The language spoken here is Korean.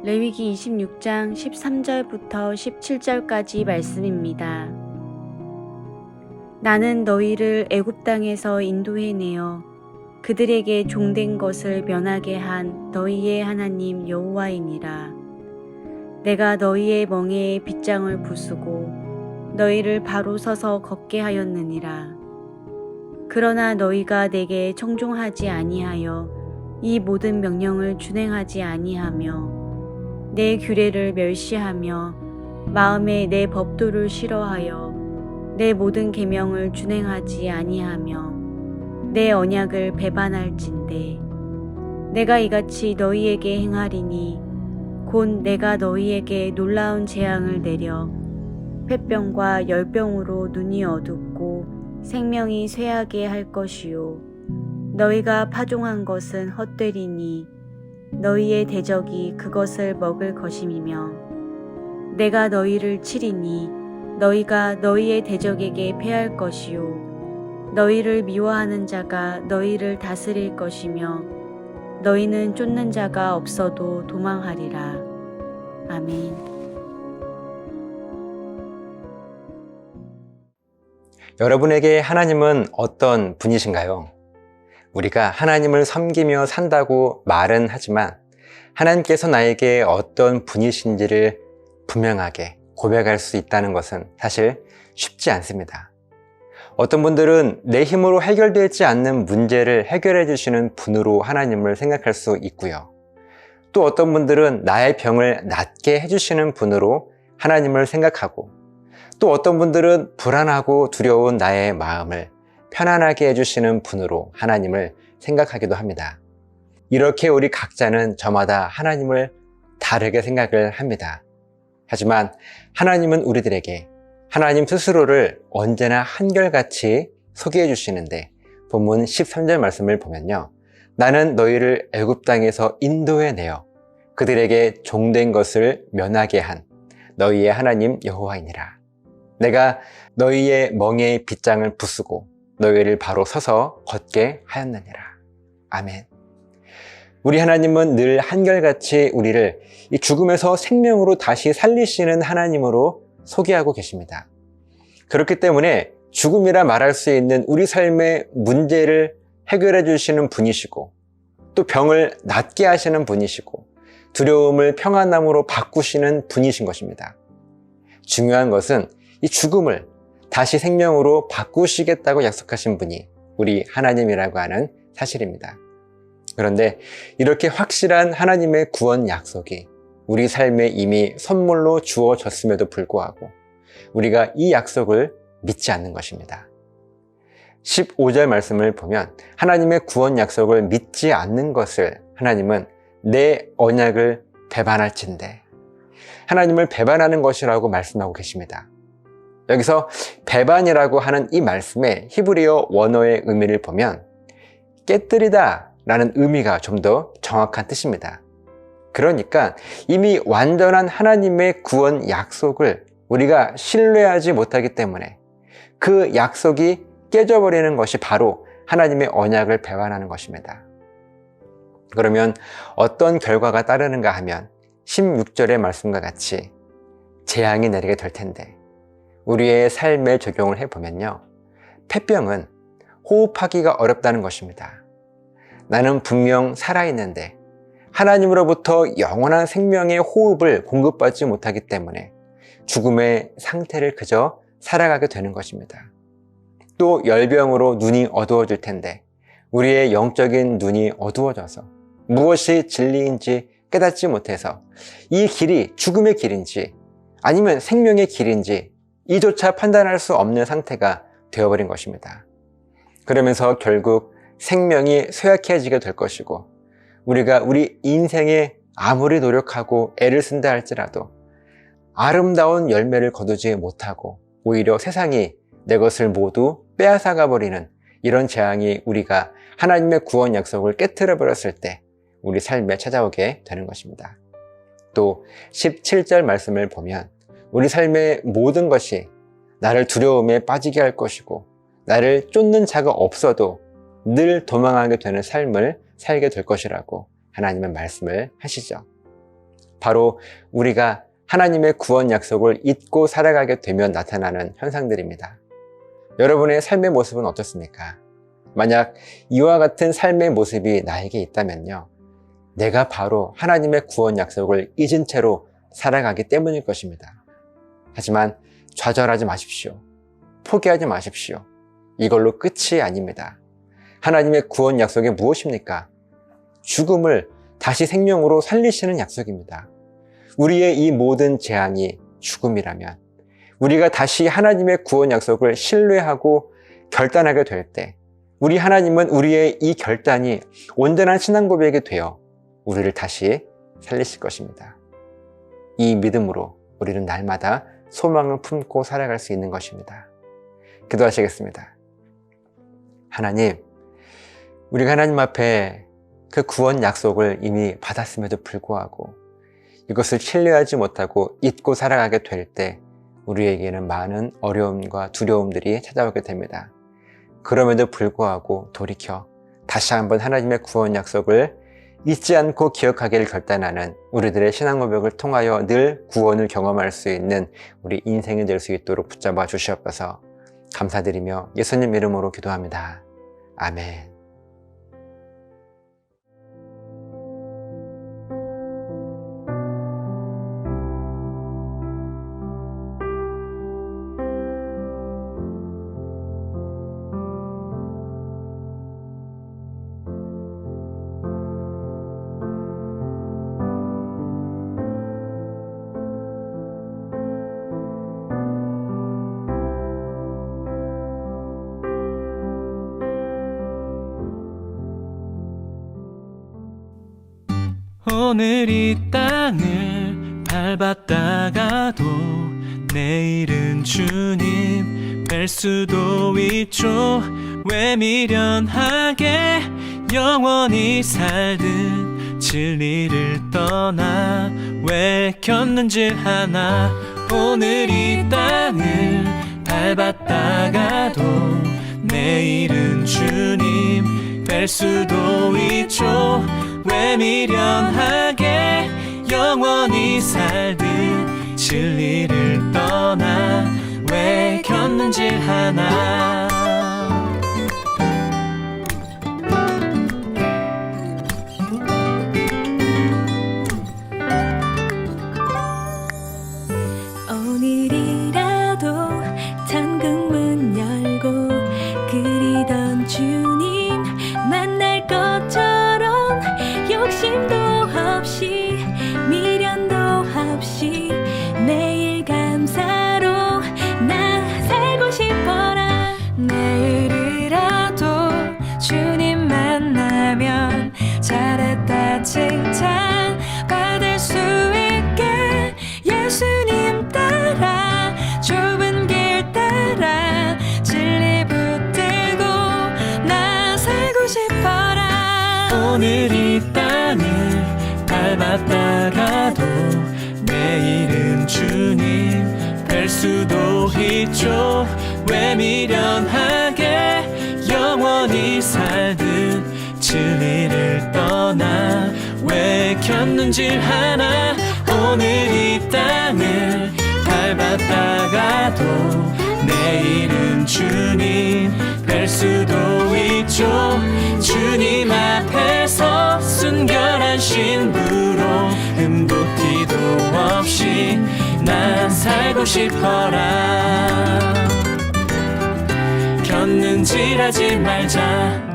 레위기 26장 13절부터 17절까지 말씀입니다. 나는 너희를 애굽 땅에서 인도해내어 그들에게 종된 것을 면하게 한 너희의 하나님 여호와이니라. 내가 너희의 멍에에 빗장을 부수고 너희를 바로 서서 걷게 하였느니라. 그러나 너희가 내게 청종하지 아니하여 이 모든 명령을 준행하지 아니하며 내 규례를 멸시하며 마음에 내 법도를 싫어하여 내 모든 계명을 준행하지 아니하며 내 언약을 배반할진대 내가 이같이 너희에게 행하리니 곧 내가 너희에게 놀라운 재앙을 내려 폐병과 열병으로 눈이 어둡고 생명이 쇠하게 할 것이요 너희가 파종한 것은 헛되리니 너희의 대적이 그것을 먹을 것임이며 내가 너희를 치리니 너희가 너희의 대적에게 패할 것이요 너희를 미워하는 자가 너희를 다스릴 것이며 너희는 쫓는 자가 없어도 도망하리라. 아멘. 여러분에게 하나님은 어떤 분이신가요? 우리가 하나님을 섬기며 산다고 말은 하지만 하나님께서 나에게 어떤 분이신지를 분명하게 고백할 수 있다는 것은 사실 쉽지 않습니다. 어떤 분들은 내 힘으로 해결되지 않는 문제를 해결해 주시는 분으로 하나님을 생각할 수 있고요. 또 어떤 분들은 나의 병을 낫게 해주시는 분으로 하나님을 생각하고 또 어떤 분들은 불안하고 두려운 나의 마음을 편안하게 해주시는 분으로 하나님을 생각하기도 합니다. 이렇게 우리 각자는 저마다 하나님을 다르게 생각을 합니다. 하지만 하나님은 우리들에게 하나님 스스로를 언제나 한결같이 소개해 주시는데 본문 13절 말씀을 보면요. 나는 너희를 애굽 땅에서 인도해내어 그들에게 종된 것을 면하게 한 너희의 하나님 여호와이니라. 내가 너희의 멍에에 빗장을 부수고 너희를 바로 서서 걷게 하였느니라. 아멘. 우리 하나님은 늘 한결같이 우리를 이 죽음에서 생명으로 다시 살리시는 하나님으로 소개하고 계십니다. 그렇기 때문에 죽음이라 말할 수 있는 우리 삶의 문제를 해결해 주시는 분이시고 또 병을 낫게 하시는 분이시고 두려움을 평안함으로 바꾸시는 분이신 것입니다. 중요한 것은 이 죽음을 다시 생명으로 바꾸시겠다고 약속하신 분이 우리 하나님이라고 하는 사실입니다. 그런데 이렇게 확실한 하나님의 구원 약속이 우리 삶에 이미 선물로 주어졌음에도 불구하고 우리가 이 약속을 믿지 않는 것입니다. 15절 말씀을 보면 하나님의 구원 약속을 믿지 않는 것을 하나님은 내 언약을 배반할진대 하나님을 배반하는 것이라고 말씀하고 계십니다. 여기서 배반이라고 하는 이 말씀의 히브리어 원어의 의미를 보면 깨뜨리다 라는 의미가 좀 더 정확한 뜻입니다. 그러니까 이미 완전한 하나님의 구원 약속을 우리가 신뢰하지 못하기 때문에 그 약속이 깨져버리는 것이 바로 하나님의 언약을 배반하는 것입니다. 그러면 어떤 결과가 따르는가 하면 16절의 말씀과 같이 재앙이 내리게 될 텐데 우리의 삶에 적용을 해보면요. 폐병은 호흡하기가 어렵다는 것입니다. 나는 분명 살아있는데 하나님으로부터 영원한 생명의 호흡을 공급받지 못하기 때문에 죽음의 상태를 그저 살아가게 되는 것입니다. 또 열병으로 눈이 어두워질 텐데 우리의 영적인 눈이 어두워져서 무엇이 진리인지 깨닫지 못해서 이 길이 죽음의 길인지 아니면 생명의 길인지 이조차 판단할 수 없는 상태가 되어버린 것입니다. 그러면서 결국 생명이 쇠약해지게 될 것이고 우리가 우리 인생에 아무리 노력하고 애를 쓴다 할지라도 아름다운 열매를 거두지 못하고 오히려 세상이 내 것을 모두 빼앗아가 버리는 이런 재앙이 우리가 하나님의 구원 약속을 깨트려 버렸을 때 우리 삶에 찾아오게 되는 것입니다. 또 17절 말씀을 보면 우리 삶의 모든 것이 나를 두려움에 빠지게 할 것이고 나를 쫓는 자가 없어도 늘 도망하게 되는 삶을 살게 될 것이라고 하나님은 말씀을 하시죠. 바로 우리가 하나님의 구원 약속을 잊고 살아가게 되면 나타나는 현상들입니다. 여러분의 삶의 모습은 어떻습니까? 만약 이와 같은 삶의 모습이 나에게 있다면요, 내가 바로 하나님의 구원 약속을 잊은 채로 살아가기 때문일 것입니다. 하지만 좌절하지 마십시오. 포기하지 마십시오. 이걸로 끝이 아닙니다. 하나님의 구원 약속이 무엇입니까? 죽음을 다시 생명으로 살리시는 약속입니다. 우리의 이 모든 재앙이 죽음이라면 우리가 다시 하나님의 구원 약속을 신뢰하고 결단하게 될 때 우리 하나님은 우리의 이 결단이 온전한 신앙 고백이 되어 우리를 다시 살리실 것입니다. 이 믿음으로 우리는 날마다 소망을 품고 살아갈 수 있는 것입니다. 기도하시겠습니다. 하나님, 우리가 하나님 앞에 그 구원 약속을 이미 받았음에도 불구하고 이것을 신뢰하지 못하고 잊고 살아가게 될 때 우리에게는 많은 어려움과 두려움들이 찾아오게 됩니다. 그럼에도 불구하고 돌이켜 다시 한번 하나님의 구원 약속을 잊지 않고 기억하기를 결단하는 우리들의 신앙 고백을 통하여 늘 구원을 경험할 수 있는 우리 인생이 될 수 있도록 붙잡아 주시옵소서. 감사드리며 예수님 이름으로 기도합니다. 아멘. 오늘 이 땅을 밟았다가도 내일은 주님 뵐 수도 있죠. 왜 미련하게 영원히 살든 진리를 떠나 왜 겪는지 하나. 오늘 이 땅을 밟았다가도 내일은 주님 뵐 수도 있죠. 왜 미련하게 영원히 살든 진리를 떠나 왜 겪는지 하나. 오늘이라도 천국문 열고 그리던 주님 만날 것처럼 욕심도 없이 미련도 없이 내일 감사로 나 살고 싶어라. 내일이라도 주님 만나면 잘했다 칭찬 받을 수 있게 예수님 따라 좁은 길 따라 진리 붙들고 나 살고 싶어라. 오늘 이 땅을 밟았다가도 내일은 주님 뵐 수도 있죠. 왜 미련하게 영원히 살든 진리를 떠나 왜 겪는지 하나. 오늘 이 땅을 밟았다가도 내일은 주님 뵐 수도 있죠. 주님 앞에서 순결한 신부로 흠도 티도 없이 난 살고 싶어라. 겪는지 하지 말자.